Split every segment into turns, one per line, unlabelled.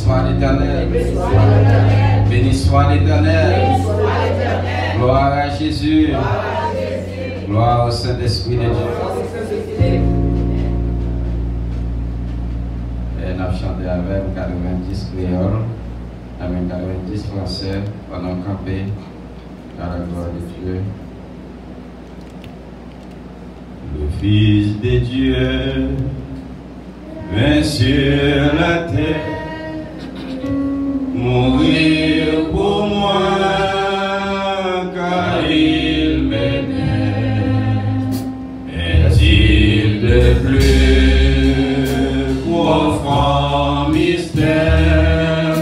soit l'Éternel. Béni soit l'Éternel. Gloire à Jésus. Gloire au Saint-Esprit de Dieu. Et nous avons chanté avec 90 créoles, avec 90 français, pendant camper à la gloire de Dieu. Le Fils de Dieu vint sur la terre, mourir pour moi, car il m'aimait. Est-il de plus profond mystère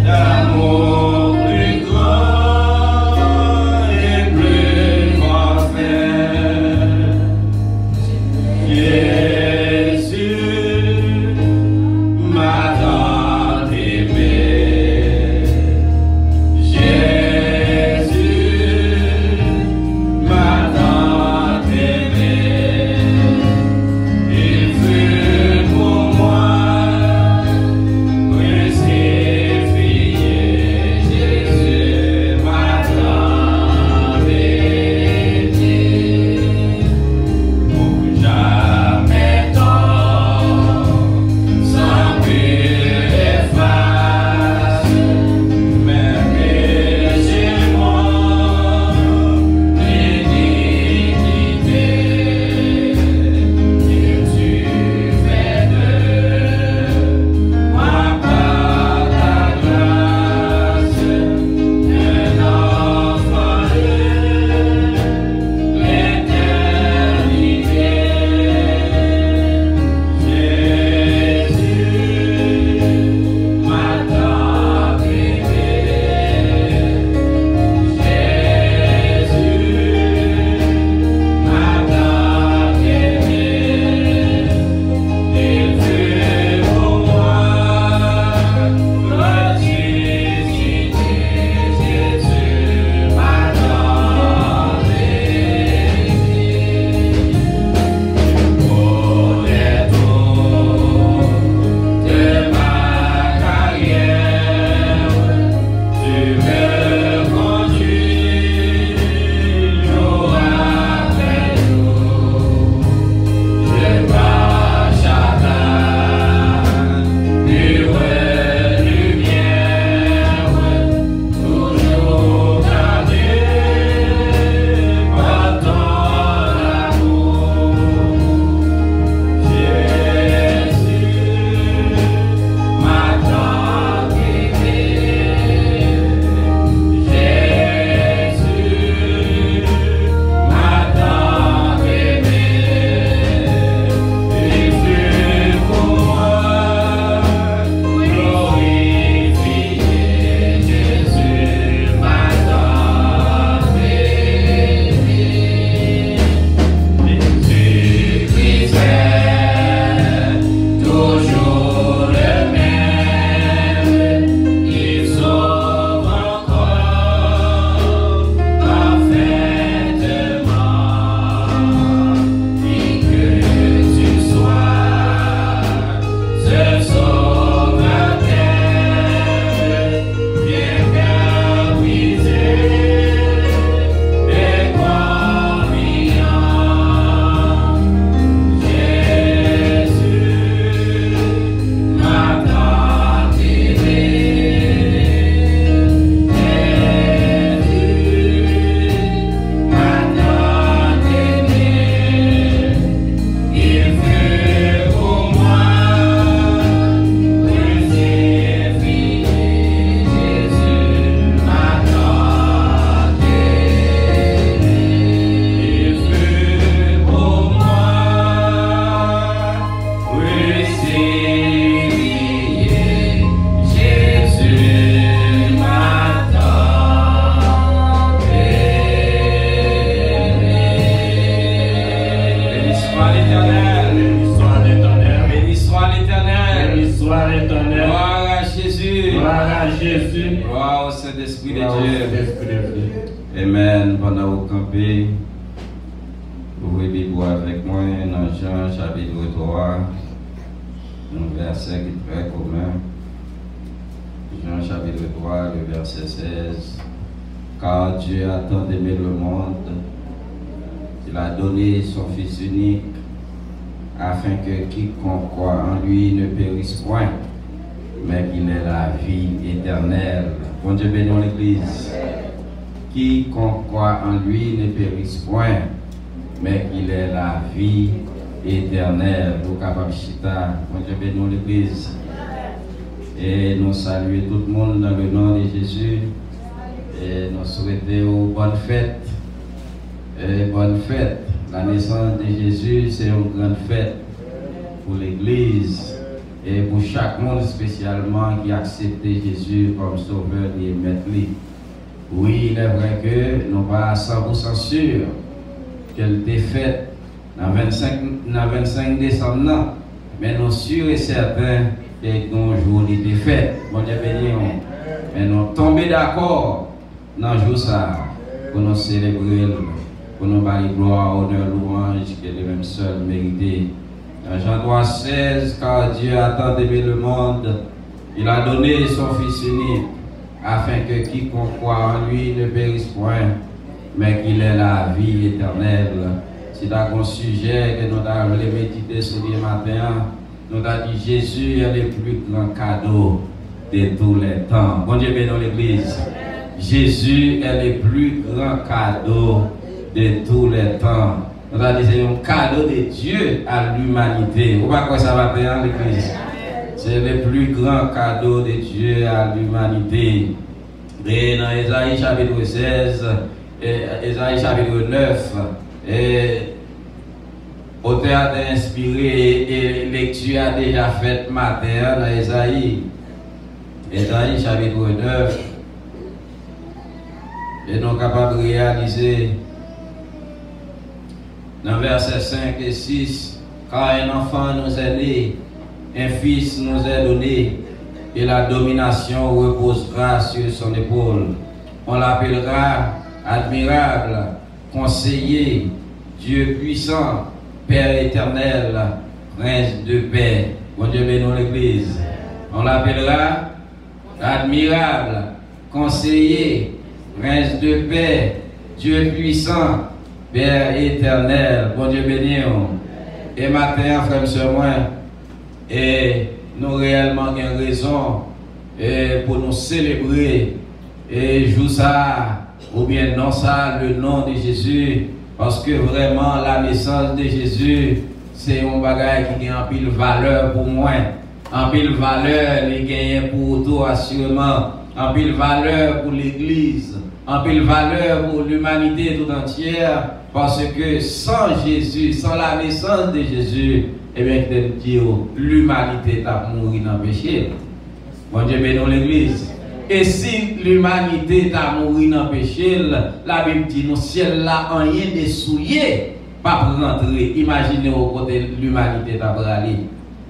d'amour plus grand et plus parfait? Jésus m'a tant aimé. Jésus m'a tant aimé. Il fut pour moi crucifié. Jésus m'a tant aimé. Pour jamais tort, sans pur efface, même péché mort, l'iniquité. Et tu fais de moi par ta grâce un enfant de l'éternité. Jésus m'a tant aimé. Jésus m'a tant aimé. Il fut pour moi crucifié. Jésus m'a tant aimé. Au détour de ma carrière, tu me conduis jour après jour. Je marche à ta pure lumière, toujours gardé par ton amour. Jésus m'a tant aimé. Jésus m'a tant aimé. Il fut pour moi glorifié. Jésus m'a tant aimé. Jésus-Christ est toujours le même. Il sauve encore parfaitement. Qui que tu sois, ce sauveur bien brisé et confiant. Jésus m'a tant aimé. Jésus m'a tant aimé. Il fut pour moi crucifié. Jésus m'a tant aimé. Il fut pour moi crucifié. Jésus m'a tant aimé. Béni soit l'Éternel. Béni soit l'Éternel. Béni soit l'Éternel.
Béni soit l'Éternel.
Gloire à Jésus.
Gloire à Jésus.
Gloire au Saint-Esprit de
Gloire au
Dieu.
Saint-Esprit de Dieu.
Amen. Pendant que vous campez, ouvrez la Bible avec moi dans Jean chapitre 3, un verset qui est très commun. Jean chapitre 3, le verset 16. Car Dieu a tant aimé le monde, il a donné son Fils unique, afin que quiconque croit en lui ne périsse point, mais qu'il ait la vie éternelle. Bon Dieu bénisse l'Église. Quiconque croit en lui ne périsse point, mais qu'il ait la vie éternelle. Nous capables chita. Bon Dieu bénisse l'Église. Et nous saluons tout le monde dans le nom de Jésus. Et nous souhaitons bonne fête. Et bonne fête. La naissance de Jésus, c'est une grande fête pour l'Église et pour chaque monde spécialement qui a accepté Jésus comme sauveur et maître. Oui, il est vrai que nous ne sommes pas à 100% sûrs qu'elle était faite dans 25 décembre, mais nous sommes sûrs et certains que nos jours étaient faits. Bon Dieu béni. Mais nous sommes tombés d'accord dans le jour ça pour nous célébrer, pour nous parler gloire, honneur, louange, que les mêmes seuls mérités. Dans Jean 3, 16, car Dieu a tant aimé le monde, il a donné son Fils unique, afin que quiconque croit en lui ne périsse point, mais qu'il ait la vie éternelle. C'est un sujet que nous avons médité ce matin. Nous avons dit Jésus est le plus grand cadeau de tous les temps. Bon Dieu bénisse l'Église. Jésus est le plus grand cadeau de tous les temps. Nous avons dit c'est un cadeau de Dieu à l'humanité. Vous voyez quoi ça va faire l'Église? C'est le plus grand cadeau de Dieu à l'humanité. Et dans Ésaïe chapitre 16, Ésaïe chapitre 9, auteur a inspiré et lecture a déjà fait matin dans Ésaïe chapitre 9. Et nous sommes capables de réaliser dans versets 5 et 6, car un enfant nous est né, un fils nous est donné, et la domination reposera sur son épaule. On l'appellera admirable, conseiller, Dieu puissant, Père éternel, Prince de paix. Bon Dieu bénisse l'Église. On l'appellera admirable, conseiller, Prince de paix, Dieu puissant, Père éternel. Bon Dieu bénisse. Et matin, frère, monsieur, moi, et nous réellement avons raison pour nous célébrer et jouer ça, ou bien non ça, le nom de Jésus, parce que vraiment la naissance de Jésus, c'est un bagage qui a en pile valeur pour moi, en pile valeur, il gagne pour tout assurément, en pile valeur pour l'Église, en pile valeur pour l'humanité tout entière, parce que sans Jésus, sans la naissance de Jésus, eh bien, l'humanité t'a mouru dans le péché. Bon Dieu bénisse l'Église. Et si l'humanité t'a mouru dans le péché, la Bible dit, nous ciel là, rien de souillé, pas pour rentrer. Imaginez au côté de l'humanité t'a aller.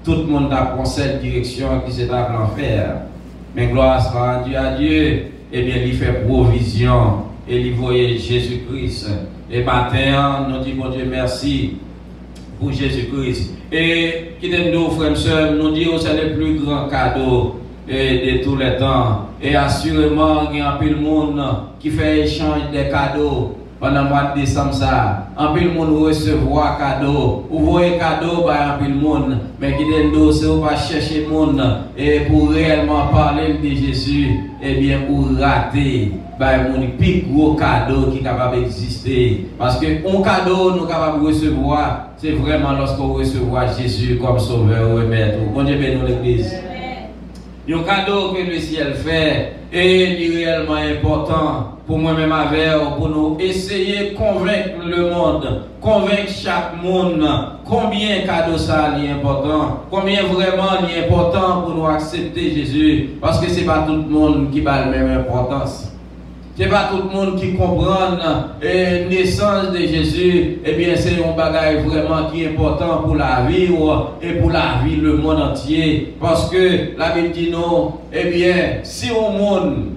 Tout le monde a pris cette direction qui s'est appelé l'enfer. Mais gloire soit rendue à Dieu. Eh bien, il fait provision et il voyait Jésus-Christ. Et matin, nous disons, bon Dieu, merci pour Jésus-Christ. Et qui nous, frères et sœurs, nous disons c'est le plus grand cadeau de tous les temps. Et assurément, il y a un peu de monde qui fait échange des cadeaux pendant le mois de décembre. Un peu de monde recevoir cadeau. Vous voyez cadeau par un peu de monde, mais qui nous, c'est pas chercher le monde et pour réellement parler de Jésus, et bien pour rater. Mon plus gros cadeau qui est capable d'exister. Parce que un cadeau nous sommes capables de recevoir, c'est vraiment lorsqu'on recevra Jésus comme sauveur et maître. Bon Dieu bénisse l'Église. Il y a un cadeau que le ciel fait et il est réellement important pour moi-même avec, pour nous essayer de convaincre le monde, convaincre chaque monde combien cadeau ça est important, combien vraiment il est important pour nous accepter Jésus. Parce que ce n'est pas tout le monde qui a la même importance. Ce n'est pas tout le monde qui comprend la naissance de Jésus. Eh bien, c'est un bagage vraiment qui est important pour la vie et pour la vie, le monde entier. Parce que la Bible dit non, eh bien, si au monde,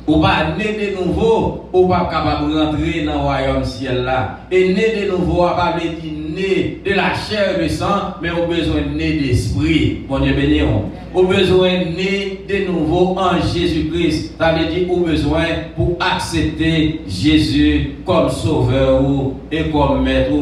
ou pas né de nouveau, ou pas capable de rentrer dans le royaume ciel là. Et né de nouveau, on va dire né de la chair et du sang, mais au besoin né d'esprit. Bon Dieu béni. Au besoin né de nouveau en Jésus-Christ. Ça veut dire au besoin pour accepter Jésus comme sauveur et comme maître.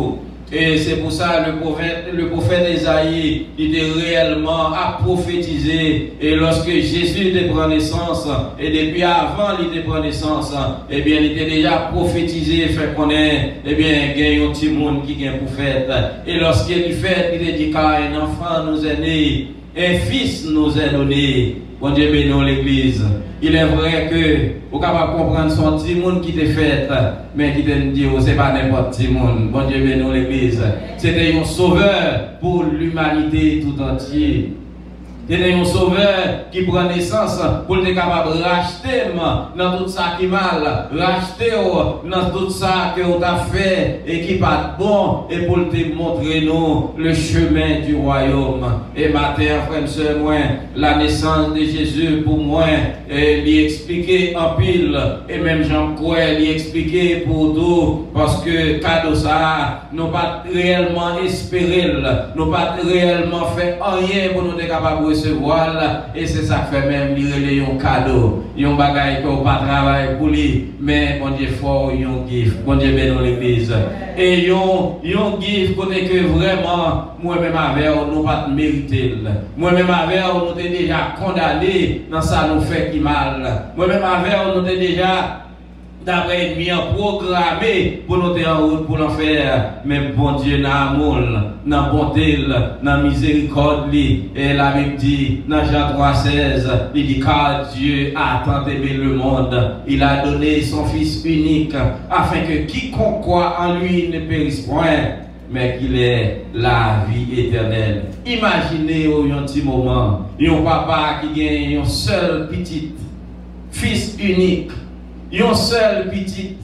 Et c'est pour ça le prophète Esaïe, il était réellement à prophétiser. Et lorsque Jésus était pris naissance, et depuis avant il était pris naissance, eh bien il était déjà prophétisé, fait connaître, eh bien il y a un petit monde qui est un prophète. Et lorsqu'il fait, il a dit car un enfant nous est né, un fils nous est donné. Bon Dieu bénit l'église. Il est vrai que vous êtes capable de comprendre son petit monde qui te fait, mais qui te dit que ce n'est pas n'importe petit monde. Bon Dieu bénit l'église. C'était un sauveur pour l'humanité tout entière. C'était un sauveur qui prend naissance pour être capable de racheter dans tout ça qui est mal, racheter dans tout ça que vous avez fait et qui n'est pas bon, et pour te montrer nous le chemin du royaume. Et ma terre, frère, soeur, moi, la naissance de Jésus pour moi, lui expliquer en pile, et même Jean Croix, lui expliquer pour tout, parce que cadeau ça, nous pas réellement espéré, nous pas réellement fait rien pour nous être capables de recevoir, et c'est ça qui fait même lire un cadeau, un bagage qu'on pas travailler pour lui, mais bon Dieu fort, un gift, bon Dieu bénit l'église, et un gift côté que vraiment moi-même avec nous pas mérité, moi-même avec nous t'es déjà condamné dans ça nous fait qui mal, moi-même avec nous t'es déjà d'après mis en programmé pour nous en route pour l'enfer, mais bon Dieu n'a amour, n'a bonté, n'a miséricorde, et la Bible dit dans Jean 3,16, il dit car Dieu a tant aimé le monde, il a donné son Fils unique, afin que quiconque croit en lui ne périsse point, mais qu'il ait la vie éternelle. Imaginez un petit moment, un papa qui gagne un seul petit fils unique, un seul petit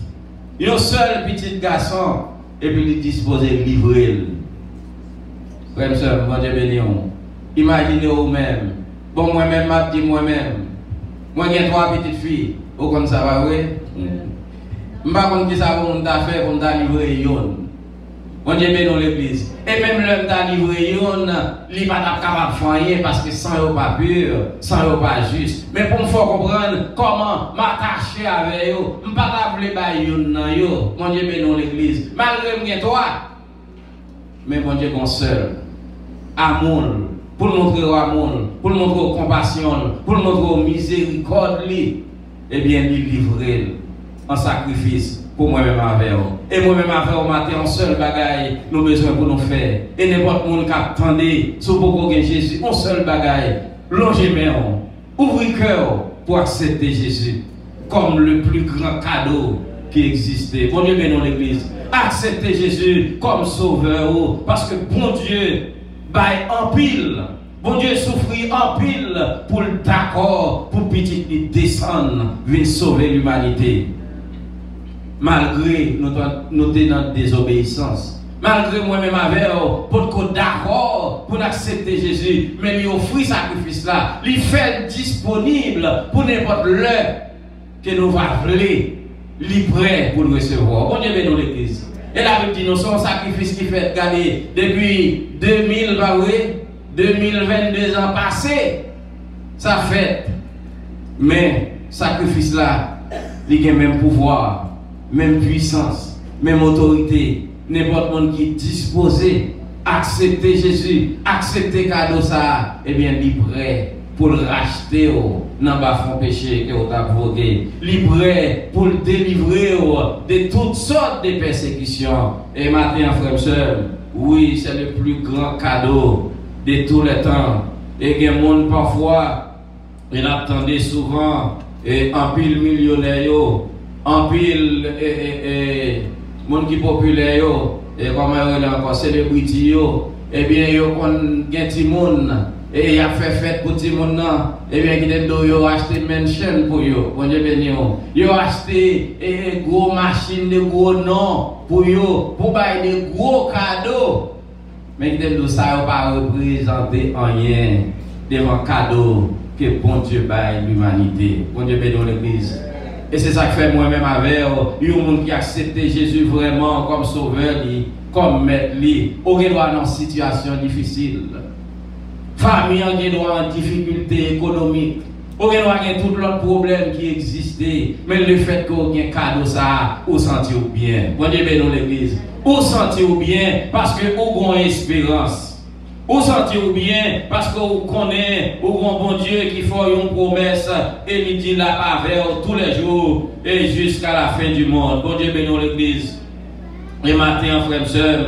garçon, et puis il dispose de livrer. Frère, soeur, moi Dieu béni. Imaginez vous-même. Bon, moi-même, m'a dit moi-même. Moi, j'ai 3 petites filles. Vous comme ça va, oui? Je ne sais pas qui ça va faire pour me livrer. Bon Dieu béni l'église. Et même l'homme t'a livré, il n'est pas capable de faire rien parce que sans eux pas pur, sans eux pas juste. Mais pour me faire comprendre comment m'attacher avec eux, je ne peux pas appeler eux. Bon Dieu béni l'église. Malgré moi, toi, mais bon Dieu, qu'on seul. Amour, pour montrer amour, pour montrer compassion, pour montrer miséricorde, eh bien, il livrer en sacrifice. Pour moi-même avec vous. Et moi-même avec vous, matin, un seul bagaille, nous besoin pour nous faire. Et n'importe qui qui attendait, sur beaucoup de Jésus, un seul bagaille, longez main, ouvrez cœur pour accepter Jésus comme le plus grand cadeau qui existait. Bon Dieu bénisse l'église. Acceptez Jésus comme sauveur, parce que bon Dieu baille en pile. Bon Dieu souffrit en pile pour le d'accord, pour petit descendre, venir sauver l'humanité. Malgré nous sommes dans désobéissance, malgré moi-même avec pour qu'on d'accord pour accepter Jésus, mais lui offrir sacrifice là, lui fait disponible pour n'importe l'heure que nous va vouloir, lui prêt pour le recevoir. Bon Dieu bénisse l'église. Et la Bible dit nous sommes un sacrifice qui fait gagner depuis 2022 ans passés, ça fait. Mais sacrifice là, il a le même pouvoir. Même puissance, même autorité, n'importe monde qui est disposé à accepter Jésus, accepter cadeau ça, eh bien, il est prêt pour le racheter dans le bas fond péché que vous avez provoqué. Il est prêt pour le délivrer de toutes sortes de persécutions. Et maintenant, frères et sœurs, oui, c'est le plus grand cadeau de tous les temps. Et il y a des gens parfois, ils attendent souvent, et en pile millionnaire. En pile, monde qui populaire, et comme on a encore célébrité, eh bien, il y a un petit monde, et il a fait fête pour petit monde, et bien, il a acheté une mansion pour eux, bon Dieu béni. Il a acheté des gros machines, des gros noms pour eux, pour bailler des gros cadeaux. Mais ça n'a pas représenté rien devant cadeau que bon Dieu baille l'humanité. Bon Dieu béni l'église. Et c'est ça que fait moi-même avec un monde qui a accepté Jésus vraiment comme sauveur, comme maître li, ou qui doit dans une situation difficile. Famille qui doit en difficulté économique. Ou qui doit avoir tout l'autre problème qui existait. Mais le fait qu'on ait un cadeau ça, ou sentir bien. Bon Dieu bénisse l'église. Ou sentir bien parce que vous avez espérance. Ou sentir bien parce que vous connaissez, vous avez un bon Dieu qui fait une promesse et il dit la avec tous les jours et jusqu'à la fin du monde. Bon Dieu bénisse l'église. Le matin, frère et soeur,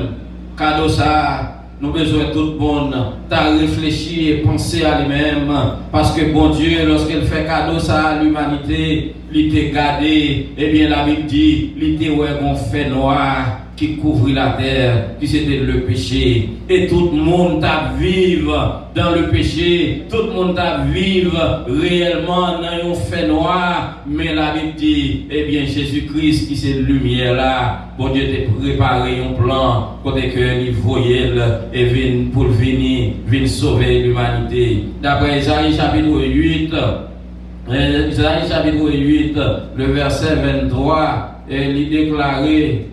cadeau ça, nous avons besoin de tout le monde. T'as réfléchi et pensé à lui-même. Parce que bon Dieu, lorsqu'il fait cadeau ça à l'humanité, il t'a gardé. Eh bien, la Bible dit, il t'a ouais, un fait noir qui couvrit la terre, qui c'était le péché. Et tout le monde t'a vivre dans le péché, tout le monde t'a vivre réellement dans un fait noir. Mais la Bible dit, eh bien, Jésus-Christ qui c'est lumière là, bon Dieu t'a préparé un plan, côté que il voyait et vient pour venir sauver l'humanité. D'après Isaïe chapitre 8, Isaïe chapitre 8, le verset 23, il déclarait,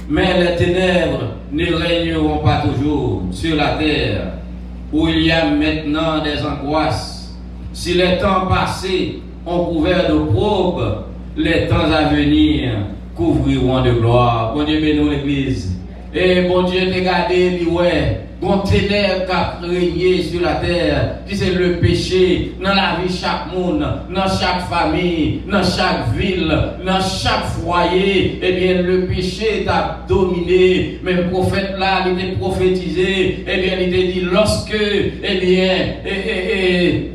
mais les ténèbres ne régneront pas toujours sur la terre, où il y a maintenant des angoisses. Si les temps passés ont couvert de probes, les temps à venir couvriront de gloire. Bon Dieu bénisse l'église. Et bon Dieu t'a gardé, lui, ouais. Bon ténèbres qui a régné sur la terre, qui c'est le péché dans la vie de chaque monde, dans chaque famille, dans chaque ville, dans chaque foyer. Eh bien, le péché t'a dominé. Mais le prophète là, il était prophétisé. Eh bien, il était dit lorsque, eh bien,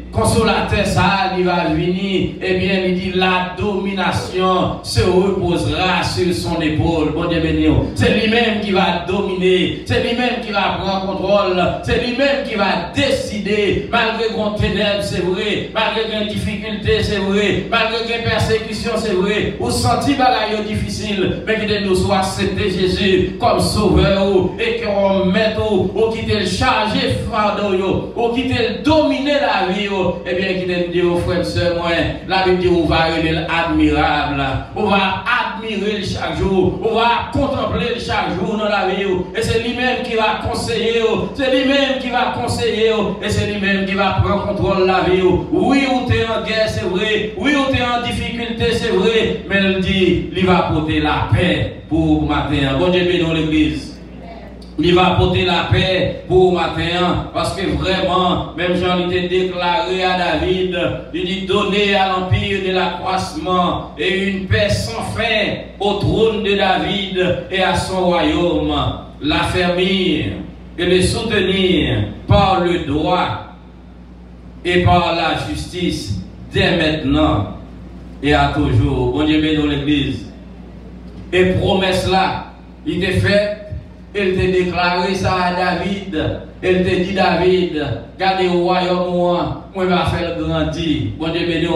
consolateur ça, il va venir. Eh bien, il dit la domination se reposera sur son épaule. Bon Dieu béni. C'est lui-même qui va dominer. C'est lui-même qui va prendre contrôle. C'est lui-même qui va décider. Malgré qu'on ténèbres, c'est vrai. Malgré qu'on difficulté, c'est vrai. Malgré qu'on persécution, c'est vrai. Ou senti bagaille difficile, mais que nous soit accepter Jésus comme sauveur et qu'on mette ou quitter le charger fardeau ou quitter le dominer la vie. Eh bien, qui te dit aux frères et sœurs, moi, la Bible dit, on va aller admirable, on va admirer chaque jour, on va contempler chaque jour dans la vie, et c'est lui-même qui va conseiller, c'est lui-même qui va conseiller, et c'est lui-même qui va prendre contrôle de la vie. Oui, on est en guerre, c'est vrai, oui, on est en difficulté, c'est vrai, mais il dit, il va porter la paix pour matin. Bon Dieu bénisse l'église. Il va apporter la paix pour matin, parce que vraiment, même Jean était déclaré à David, il dit donner à l'empire de l'accroissement et une paix sans fin au trône de David et à son royaume, l'affermir et le soutenir par le droit et par la justice dès maintenant et à toujours. Bon Dieu bénisse l'église. Et promesse là, il était fait. Elle t'a déclaré ça à David. Elle t'a dit David, gardez le royaume, moi je vais faire grandir. Bon Dieu béni,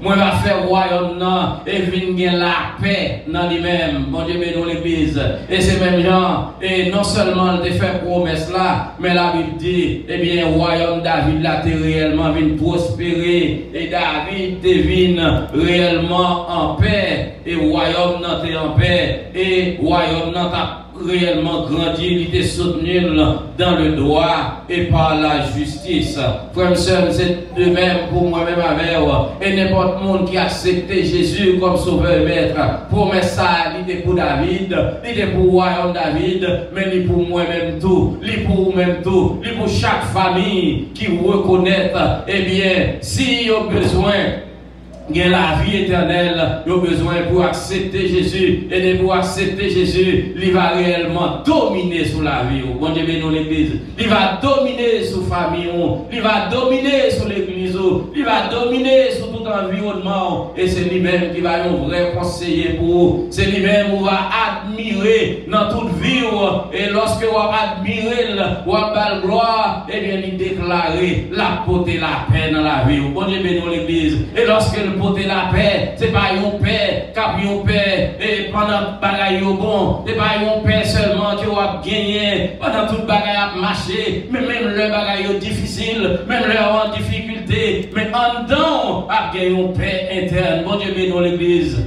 moi je vais faire le royaume et venir la paix dans lui-même. Bon Dieu béni l'église. Et c'est même gens, et non seulement de faire promesse là, mais la Bible dit, eh bien, le royaume David là, t'es réellement venu prospérer. Et David t'es venu réellement en paix. Et le royaume n'a t'es en paix. Et le royaume n'a t'as réellement grandi, il était soutenu dans le droit et par la justice. Frère et sœur, c'est de même pour moi-même avec et n'importe monde qui a accepté Jésus comme sauveur et maître. Promesse ça, il était pour David, il était pour le royaume David, mais il est pour moi-même tout, il est pour vous-même tout, il est pour chaque famille qui reconnaît, eh bien, s'il y a besoin il y a la vie éternelle, il y a besoin pour accepter Jésus. Et pour accepter Jésus, il va réellement dominer sur la vie. Bon Dieu bénisse l'église. Il va dominer sur la famille. Il va dominer sur l'église. Il va dominer sur tout environnement. Et c'est lui-même qui va être un vrai conseiller pour vous. C'est lui-même qui va admirer dans toute vie. Et lorsque vous admirez, vous avez la gloire, et bien il déclarer la beauté, la paix dans la vie. Bon Dieu bénisse l'église. Et lorsque porter la paix, c'est pas une paix, cap une paix, et pendant bagaille bon, c'est pas une paix seulement que vous avez gagné, pendant toute bagaille a marché, mais même le bagaille difficile, même le en difficulté, mais en dedans, a gagné une paix interne. Bon Dieu bénisse l'église.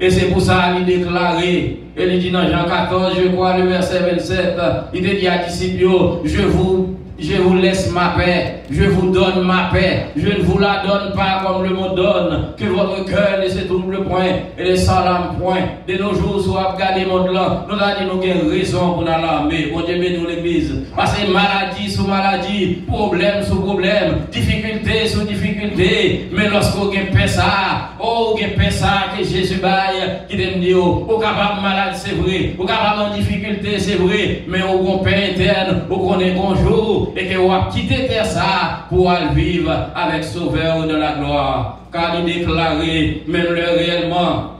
Et c'est pour ça qu'il déclaré, et il dit dans Jean 14, je crois, le verset 27, il dit à disciples, je vous laisse ma paix, je vous donne ma paix, je ne vous la donne pas comme le monde donne, que votre cœur ne se trouble point et ne s'alarme point. De nos jours, soit regardez le monde là, nous avons dit nous avons raison pour l'alarmer. Bon Dieu bénisse l'église. Parce que maladie sur maladie, problème sur problème, difficulté sur difficulté. Mais lorsqu'on a paix ça, oh, on a paix ça que Jésus baille, qui te dit, oh, capable de malade, c'est vrai, au capable de difficulté, c'est vrai, mais on a paix interne, on connaît bonjour. Et que vous quittez terre ça pour aller vivre avec Sauveur de la gloire. Car il déclarait, même le réellement,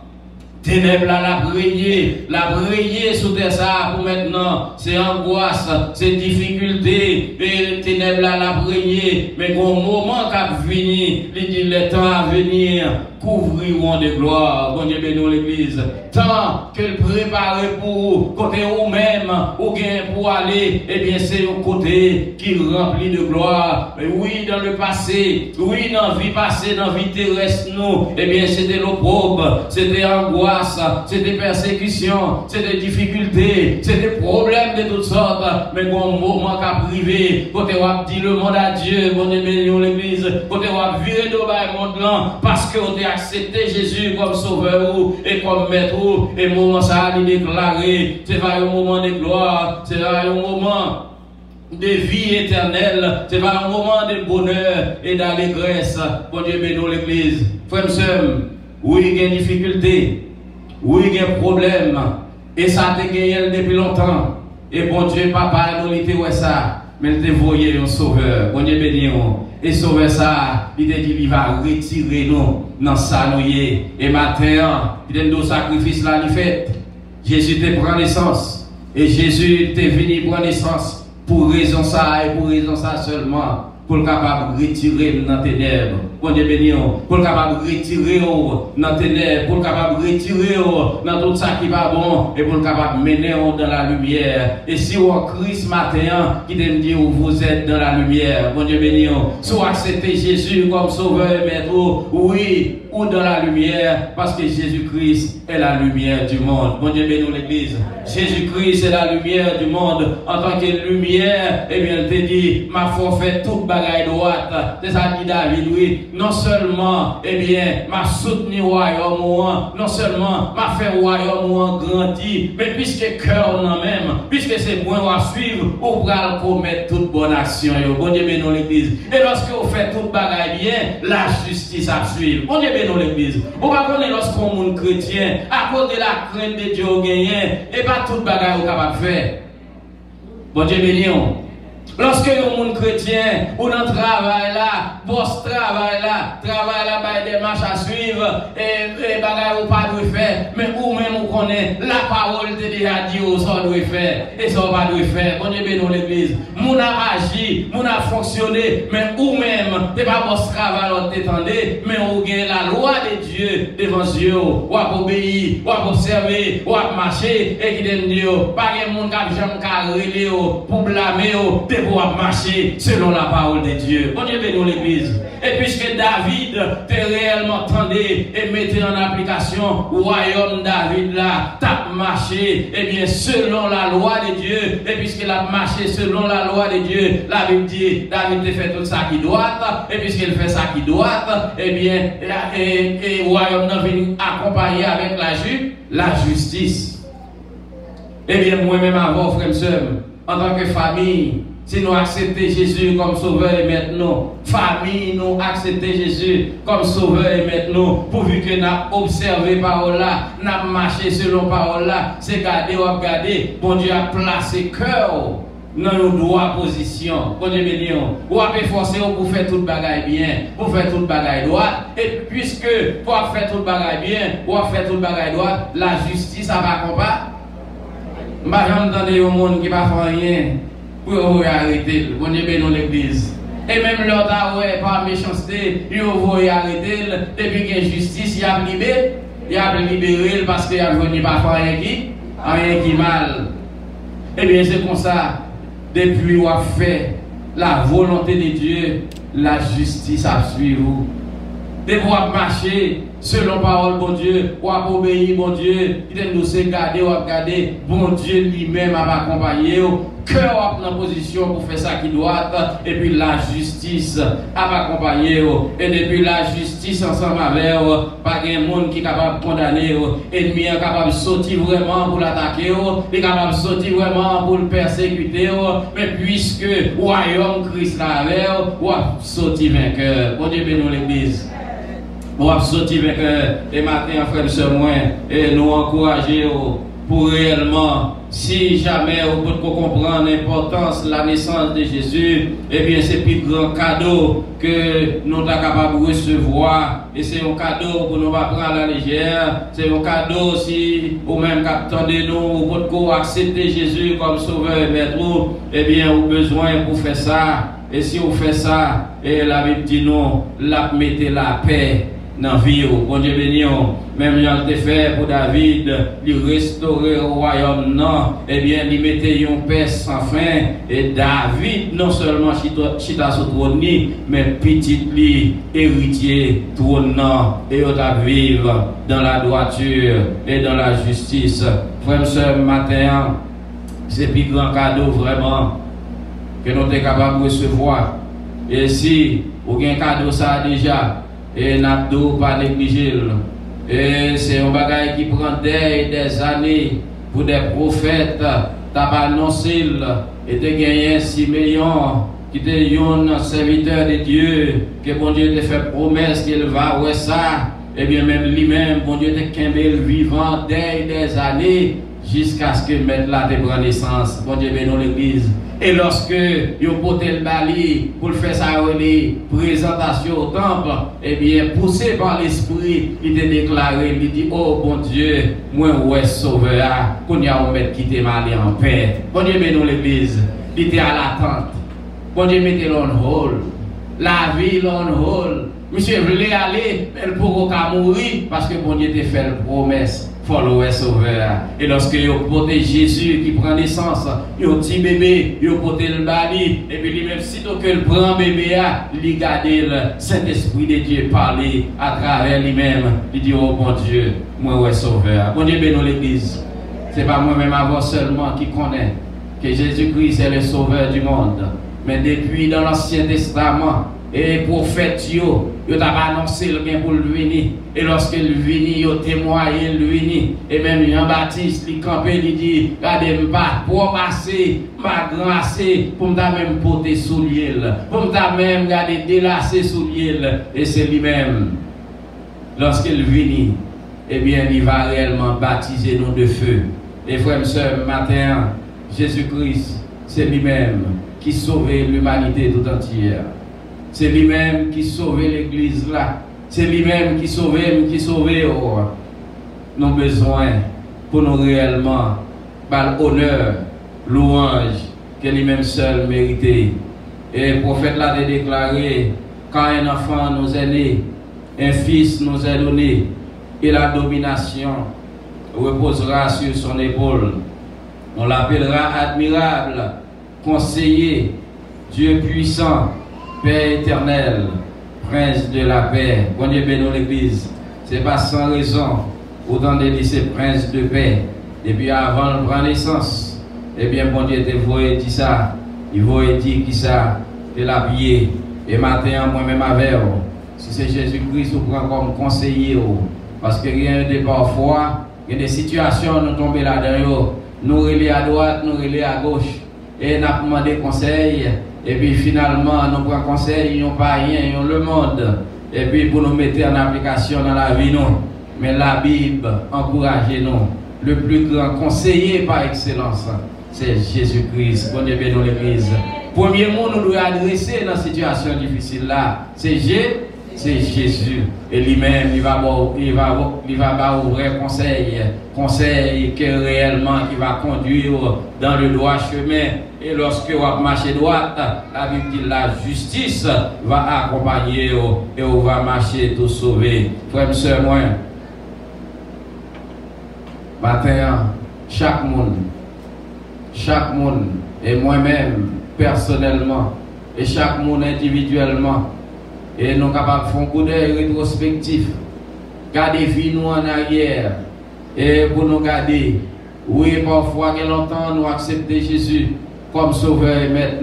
ténèbres la briller sous terre ça pour maintenant, c'est angoisse, c'est difficulté, et ténèbres la briller, mais au moment qu'a venir, il dit le temps à venir, couvriront de gloire. Bon Dieu bénisse l'église. Tant que le préparé pour côté ou même, ou bien pour aller, eh bien c'est un côté qui remplit de gloire. Mais oui, dans le passé, oui, dans la vie passée, dans la vie terrestre, nous, eh bien c'était l'opprobre, c'était angoisse, c'était persécution, c'était difficultés, c'était problèmes de toutes sortes. Mais bon, moment qu'a privé, côté on a dit le monde à Dieu, bon Dieu bénisse l'église, côté on a viré de bas le monde là, parce que on a accepté Jésus comme sauveur et comme maître, et moment ça il déclaré, c'est pas un moment de gloire, c'est pas un moment de vie éternelle, c'est pas un moment de bonheur et d'allégresse. Bon Dieu bénisse l'église. Frères et sœurs, oui, il y a des difficultés, oui, il y a des problèmes, et ça a été gagné depuis longtemps. Et bon Dieu, papa, nous l'été ouais ça, mais il te voyait un sauveur. Bon Dieu bénisse. Et sauver ça, il te dit qu'il va retirer nous dans ça nous y. Et matin, il te dit le sacrifice là, il fait. Jésus te prend naissance. Et Jésus te venu prendre naissance pour raison ça et pour raison ça seulement. Pour le capable de retirer dans tes ténèbres. Bon Dieu béni, pour le capable de retirer dans tes ténèbres, pour le capable de retirer dans tout ça qui va bon, et pour le capable de mener dans la lumière. Et si vous en Christ matin, qui te dit vous êtes dans la lumière, bon Dieu béni, si vous acceptez Jésus comme sauveur et maître, oui, ou dans la lumière, parce que Jésus-Christ est la lumière du monde. Bon Dieu béni l'église. Jésus-Christ est la lumière du monde. En tant que lumière, eh bien, il te dit, ma foi fait toute bagaille droite. C'est ça dit David, oui. Non seulement, eh bien, m'a soutenu royaume, non seulement m'a fait royaume grandi, mais puisque cœur en même, puisque c'est moi à suivre, ou pour commettre toute bonne action. Bon Dieu béni l'église. Et lorsque vous faites toute bagaille bien, la justice à suivre. Bon Dieu béni l'église. Vous ne connaissez lorsqu'on est chrétien, à cause de la crainte de Dieu gagné, et pas toute bagaille vous capable de faire. Bon Dieu béni. Lorsque vous êtes chrétien, ou dans le travail là, boss travail là, bah, des marches à suivre, et bagaille ou pas de faire, mais ou même vous connaissez, la parole de déjà dit où ça doit faire, et ça pas doit faire. Bon Dieu béni l'église. Moun a agi, moun a fonctionné, mais ou même, c'est pas boss travail, on t'étendait, mais ou gagne la loi de Dieu devant Dieu, ou à obéir, ou à observer, ou à marcher, et qui dit Dieu, pas de moun qui jamais carré pour blâmer, pour marcher selon la parole de Dieu. Bon Dieu bénisse l'église. Et puisque David te réellement tendé et mettait en application le royaume David là, tape marché, et bien selon la loi de Dieu, et puisqu'il a marché selon la loi de Dieu, la Bible dit, David te fait tout ça qui doit, et puisqu'il fait ça qui doit, et bien, et le royaume n'a venu accompagner avec la justice. Et bien, moi-même avant, frère et sœur, en tant que famille, si nous acceptons Jésus comme sauveur et maître nous, famille, nous acceptons Jésus comme sauveur et maître nous, pourvu que nous avons observé parole là, nous avons marché selon parole là, c'est garder ou regarder, bon Dieu a placé cœur dans nos droits position. Bon Dieu béni, ou a forcé pour faire toute bagaille bien, pour faire toute bagaille droite, et puisque pour faire toute bagaille bien, pour faire toute bagaille droite, la justice ça va combattre. Je ne vais pas entendre un monde qui ne va faire rien pour vous arrêter. Bon Dieu bénisse l'église. Et même l'autre, par méchanceté, il va arrêter. Depuis qu'il y a justice, il a libéré parce qu'il a venu pas faire rien qui mal. Et bien c'est comme ça, depuis qu'on a fait la volonté de Dieu, la justice a suivi vous. de pouvoir marcher selon parole, bon Dieu, ou à obéir, bon Dieu, il nous sait garder ou à garder, bon Dieu lui-même à accompagner, cœur en position pour faire ça qui doit, et puis la justice à accompagner, et depuis la justice ensemble avec, pas un monde qui est capable de condamner, ennemi est capable de sortir vraiment pour l'attaquer, il est capable de sortir vraiment pour le persécuter, mais puisque royaume Christ avec, ou à sortir vainqueur. Bon Dieu bénisse l'église. On va sortir vainqueur. Et matin, frère, ce moins, et nous encourager pour réellement, si jamais vous pouvez comprendre l'importance de la naissance de Jésus, eh bien c'est le plus grand cadeau que nous sommes capables de recevoir. Et c'est un cadeau pour nous pas prendre à la légère. C'est un cadeau si vous même attendez nous, vous pouvez accepter Jésus comme sauveur et maître, eh bien vous avez besoin pour faire ça. Et si vous faites ça, et la Bible dit non, la mettez la paix dans la vie. Bon Dieu béni, même Jean te fait pour David, lui restaurer au royaume, non, eh bien, lui mettait une paix sans fin. Et David, non seulement chita sur le trône, mais petit lui, héritier, trônant, et on va vivre dans la droiture et dans la justice. Frère, ce matin, c'est le plus grand cadeau vraiment que nous sommes capables de recevoir. Et si vous avez un cadeau ça déjà, et n'abdou pas négliger. Et c'est un bagage qui prend des années pour des prophètes, t'as pas annoncé, et t'as gagné Siméon, qui était un serviteur de Dieu, que bon Dieu t'a fait promesse qu'il va ouais ça, et bien même lui-même, bon Dieu t'a qu'embé vivant des années, jusqu'à ce que mettre là te prend naissance. Bon Dieu bénisse l'église. Et lorsque vous portez le bali pour faire ça, les présentations au temple, eh bien, poussé par l'esprit, il t'a déclaré, il dit, oh bon Dieu, moi, ouais, sauveur, qu'on y a un maître qui t'a mal en paix. Bon Dieu bénisse l'église. Il était à l'attente. Bon Dieu mettez l'on hold. La vie l'on hold. Monsieur voulait aller, mais il pourra mourir parce que bon Dieu t'a fait une promesse. Follower sauveur. Et lorsque vous portez Jésus qui prend naissance, vous petit bébé, vous portez le bali, et puis lui-même, sitôt que le grand bébé a, il garde le Saint-Esprit de Dieu parler à travers lui-même. Il dit, oh bon Dieu, moi ouais sauveur. Bon Dieu bénisse l'église. Ce n'est pas moi-même avant seulement qui connaît que Jésus-Christ est le sauveur du monde. Mais depuis dans l'Ancien Testament, et les prophètes, ils ont annoncé le bien pour le venir. Et lorsque le venir, ils ont témoigné le venir. Et même Jean-Baptiste, il campait, il dit, regardez, pas pour passer, ma grâce, pour me même porter sous l'île, pour me même garder délasser sous l'île. Et c'est lui-même, lorsqu'il venir, eh bien, il va réellement baptiser nous de feu. Et frères et sœurs, matin, Jésus-Christ, c'est lui-même qui sauvait l'humanité tout entière. C'est lui-même qui sauvait l'église là. C'est lui-même qui sauvait nos besoins pour nous réellement, par l'honneur, louange que lui-même seul méritait. Et le prophète l'a déclaré, quand un enfant nous est né, un fils nous est donné, et la domination reposera sur son épaule. On l'appellera admirable, conseiller, Dieu puissant, Père éternel, Prince de la paix. Bon Dieu bénisse l'église. Ce n'est pas sans raison. Autant de dire c'est Prince de paix. Et puis avant de prendre naissance, eh bien bon Dieu te voit dire ça. Il voit dire qui ça, de l'habiller. Et matin, moi-même avec vous. Si c'est Jésus-Christ, vous prend comme conseiller. Parce que rien de parfois, il y a des situations, nous tombons là-dedans. Nous relais à droite, nous relais à gauche. Et nous avons demandé conseil. Et puis finalement, nous prenons conseil, ils n'ont pas rien, ils ont le monde. Et puis pour nous mettre en application dans la vie, non. Mais la Bible encourage nous. Le plus grand conseiller par excellence, c'est Jésus-Christ. Bon Dieu bénisse l'église. Premier mot nous doit adresser dans cette situation difficile là, c'est Jésus. Et lui-même, il va ouvrir conseil que réellement qui va conduire dans le droit chemin. Et lorsque vous marchez droite, la Bible dit la justice va accompagner et on va marcher tout sauver. Frère et sœur, moi, matin, chaque monde, et moi-même, personnellement, et chaque monde individuellement, Et nous sommes capables de faire un coup d'œil rétrospectif. Garder vie nous en arrière. Et pour nous garder. Oui, parfois, il y a longtemps, nous acceptons Jésus comme sauveur et maître.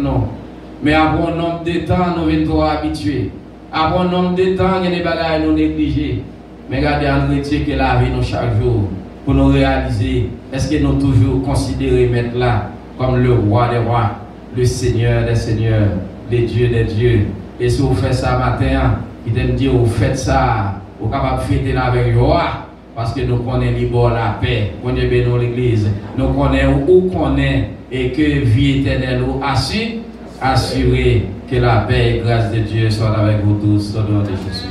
Mais après un nombre de temps, nous venons trop habitués. Après un nombre de temps, il y a des bagages nous négligés. Mais regardez, entretien que la vie nous chaque jour. Pour nous réaliser, est-ce que nous toujours considérons maître là comme le roi des rois, le Seigneur des seigneurs, le Dieu des dieux. Et si vous faites ça matin, il te dit, vous faites ça, vous êtes capable de fêter avec joie, parce que nous connaissons la paix, nous connaissons l'église, nous connaissons où qu'on est, et que vie éternelle nous assure, assurer que la paix et grâce de Dieu soient avec vous tous, au nom de Jésus.